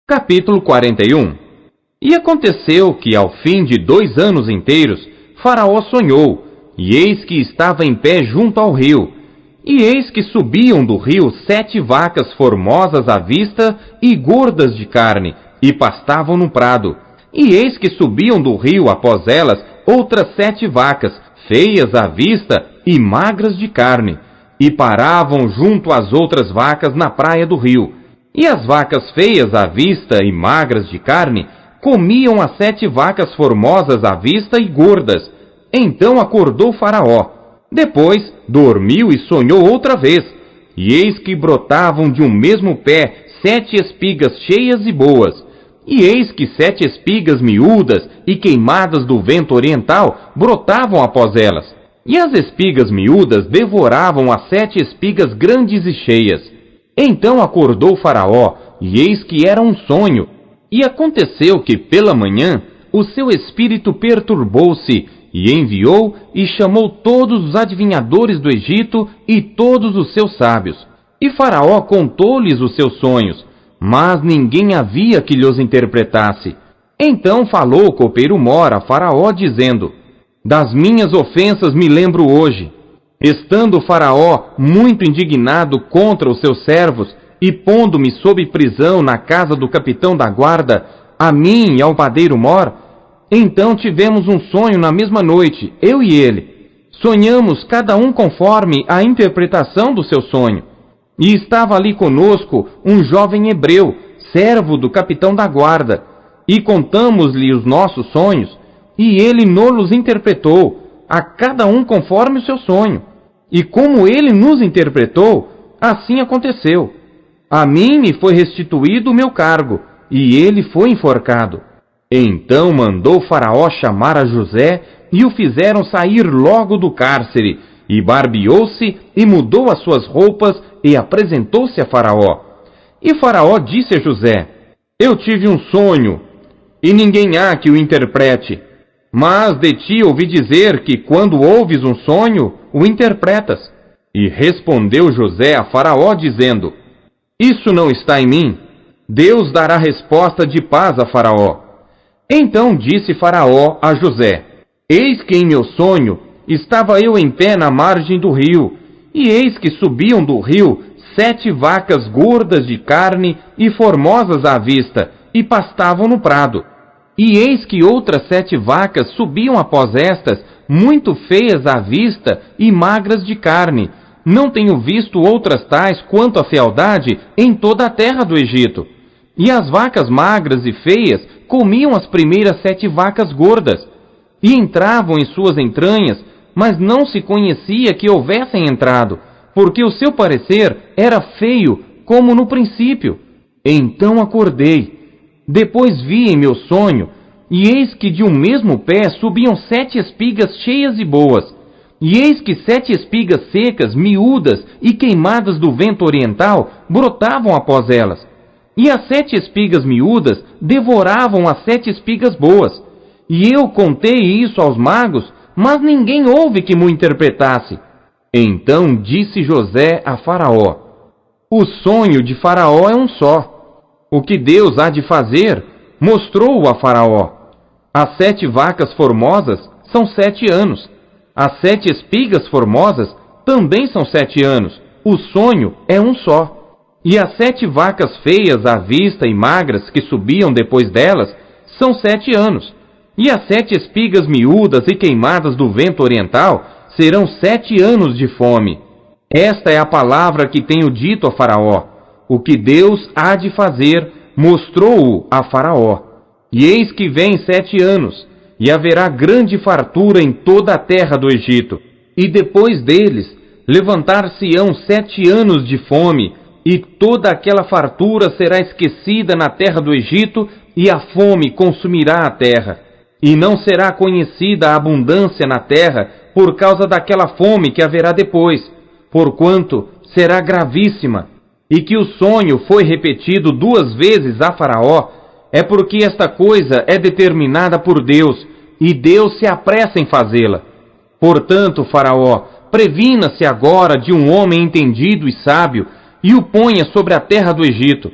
Capítulo 41. E aconteceu que, ao fim de 2 anos inteiros, Faraó sonhou, e eis que estava em pé junto ao rio. E eis que subiam do rio 7 vacas formosas à vista e gordas de carne, e pastavam no prado. E eis que subiam do rio após elas outras 7 vacas, feias à vista e magras de carne, e paravam junto às outras vacas na praia do rio. E as vacas feias à vista e magras de carne comiam as 7 vacas formosas à vista e gordas. Então acordou Faraó. Depois dormiu e sonhou outra vez. E eis que brotavam de um mesmo pé 7 espigas cheias e boas. E eis que 7 espigas miúdas e queimadas do vento oriental brotavam após elas. E as espigas miúdas devoravam as 7 espigas grandes e cheias. Então acordou Faraó, e eis que era um sonho. E aconteceu que, pela manhã, o seu espírito perturbou-se, e enviou e chamou todos os adivinhadores do Egito e todos os seus sábios. E Faraó contou-lhes os seus sonhos, mas ninguém havia que lhes interpretasse. Então falou o copeiro Mor a Faraó, dizendo: Das minhas ofensas me lembro hoje. Estando Faraó muito indignado contra os seus servos, e pondo-me sob prisão na casa do capitão da guarda, a mim e ao padeiro Mor, então tivemos um sonho na mesma noite, eu e ele. Sonhamos cada um conforme a interpretação do seu sonho. E estava ali conosco um jovem hebreu, servo do capitão da guarda, e contamos-lhe os nossos sonhos, e ele nos interpretou, a cada um conforme o seu sonho. E como ele nos interpretou, assim aconteceu. A mim me foi restituído o meu cargo, e ele foi enforcado. Então mandou Faraó chamar a José, e o fizeram sair logo do cárcere, e barbeou-se, e mudou as suas roupas, e apresentou-se a Faraó. E Faraó disse a José: Eu tive um sonho, e ninguém há que o interprete. Mas de ti ouvi dizer que, quando ouves um sonho, o interpretas. E respondeu José a Faraó, dizendo: Isso não está em mim. Deus dará resposta de paz a Faraó. Então disse Faraó a José: Eis que em meu sonho estava eu em pé na margem do rio, e eis que subiam do rio 7 vacas gordas de carne e formosas à vista, e pastavam no prado. E eis que outras 7 vacas subiam após estas, muito feias à vista e magras de carne. Não tenho visto outras tais quanto a fealdade em toda a terra do Egito. E as vacas magras e feias comiam as primeiras 7 vacas gordas, e entravam em suas entranhas, mas não se conhecia que houvessem entrado, porque o seu parecer era feio, como no princípio. Então acordei. Depois vi em meu sonho, e eis que de um mesmo pé subiam 7 espigas cheias e boas, e eis que 7 espigas secas, miúdas e queimadas do vento oriental brotavam após elas. E as 7 espigas miúdas devoravam as 7 espigas boas. E eu contei isso aos magos, mas ninguém houve que mo interpretasse. Então disse José a Faraó: O sonho de Faraó é um só. O que Deus há de fazer, mostrou-o a Faraó. As 7 vacas formosas são 7 anos. As 7 espigas formosas também são 7 anos. O sonho é um só. E as 7 vacas feias à vista e magras que subiam depois delas são 7 anos. E as 7 espigas miúdas e queimadas do vento oriental serão 7 anos de fome. Esta é a palavra que tenho dito a Faraó. O que Deus há de fazer, mostrou-o a Faraó. E eis que vem 7 anos, e haverá grande fartura em toda a terra do Egito. E depois deles, levantar-se-ão 7 anos de fome, e toda aquela fartura será esquecida na terra do Egito, e a fome consumirá a terra. E não será conhecida a abundância na terra, por causa daquela fome que haverá depois, porquanto será gravíssima. E que o sonho foi repetido 2 vezes a Faraó, é porque esta coisa é determinada por Deus, e Deus se apressa em fazê-la. Portanto, Faraó, previna-se agora de um homem entendido e sábio, e o ponha sobre a terra do Egito.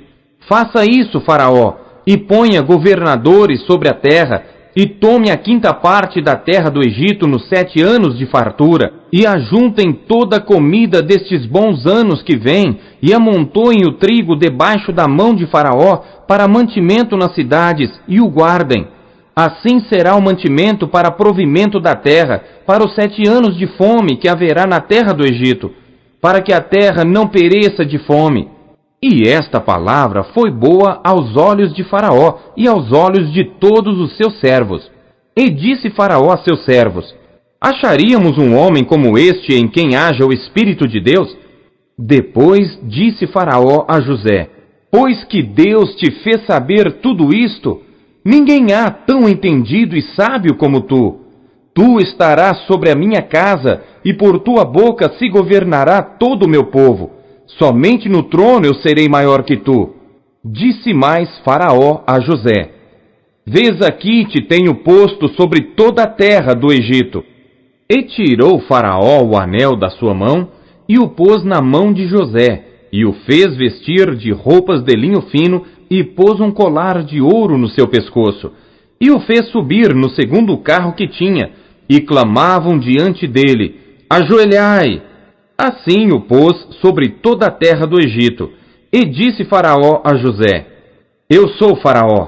Faça isso, Faraó, e ponha governadores sobre a terra, e tome a 5ª parte da terra do Egito nos 7 anos de fartura, e ajuntem toda a comida destes bons anos que vêm, e amontoem o trigo debaixo da mão de Faraó, para mantimento nas cidades, e o guardem. Assim será o mantimento para provimento da terra, para os 7 anos de fome que haverá na terra do Egito, para que a terra não pereça de fome. E esta palavra foi boa aos olhos de Faraó e aos olhos de todos os seus servos. E disse Faraó a seus servos: acharíamos um homem como este em quem haja o Espírito de Deus? Depois disse Faraó a José: pois que Deus te fez saber tudo isto, ninguém há tão entendido e sábio como tu. Tu estarás sobre a minha casa, e por tua boca se governará todo o meu povo. Somente no trono eu serei maior que tu. Disse mais Faraó a José: vês aqui te tenho posto sobre toda a terra do Egito. E tirou Faraó o anel da sua mão, e o pôs na mão de José, e o fez vestir de roupas de linho fino, e pôs um colar de ouro no seu pescoço, e o fez subir no 2º carro que tinha, e clamavam diante dele: ajoelhai! Assim o pôs sobre toda a terra do Egito. E disse Faraó a José: eu sou Faraó,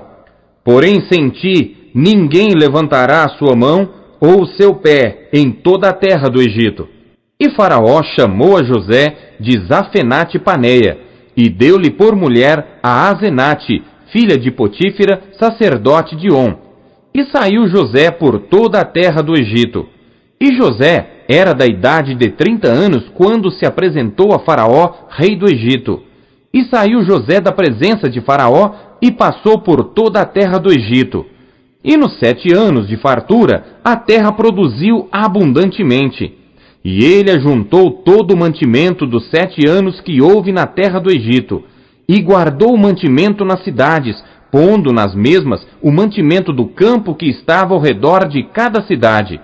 porém sem ti ninguém levantará a sua mão ou o seu pé em toda a terra do Egito. E Faraó chamou a José de Zafenate Paneia, e deu-lhe por mulher a Azenate, filha de Potífera, sacerdote de On. E saiu José por toda a terra do Egito. E José era da idade de 30 anos quando se apresentou a Faraó, rei do Egito. E saiu José da presença de Faraó e passou por toda a terra do Egito. E nos 7 anos de fartura, a terra produziu abundantemente. E ele ajuntou todo o mantimento dos 7 anos que houve na terra do Egito, e guardou o mantimento nas cidades, pondo nas mesmas o mantimento do campo que estava ao redor de cada cidade.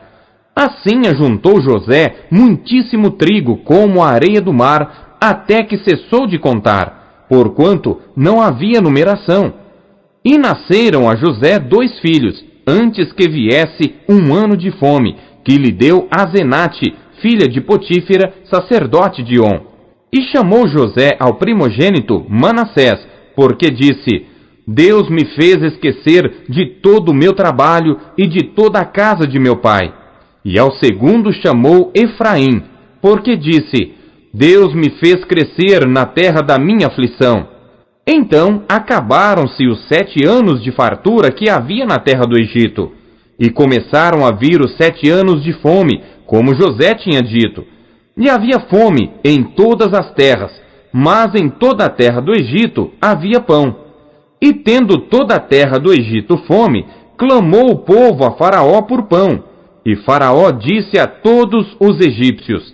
Assim ajuntou José muitíssimo trigo, como a areia do mar, até que cessou de contar, porquanto não havia numeração. E nasceram a José 2 filhos, antes que viesse 1 ano de fome, que lhe deu Azenate, filha de Potífera, sacerdote de On. E chamou José ao primogênito Manassés, porque disse: Deus me fez esquecer de todo o meu trabalho e de toda a casa de meu pai. E ao segundo chamou Efraim, porque disse: Deus me fez crescer na terra da minha aflição. Então acabaram-se os 7 anos de fartura que havia na terra do Egito, e começaram a vir os 7 anos de fome, como José tinha dito. E havia fome em todas as terras, mas em toda a terra do Egito havia pão. E tendo toda a terra do Egito fome, clamou o povo a Faraó por pão. E Faraó disse a todos os egípcios: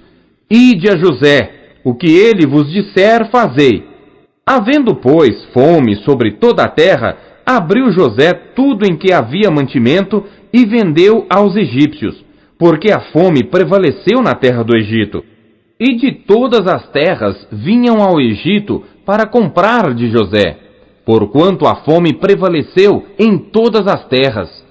Ide a José, o que ele vos disser, fazei. Havendo, pois, fome sobre toda a terra, abriu José tudo em que havia mantimento e vendeu aos egípcios, porque a fome prevaleceu na terra do Egito. E de todas as terras vinham ao Egito para comprar de José, porquanto a fome prevaleceu em todas as terras.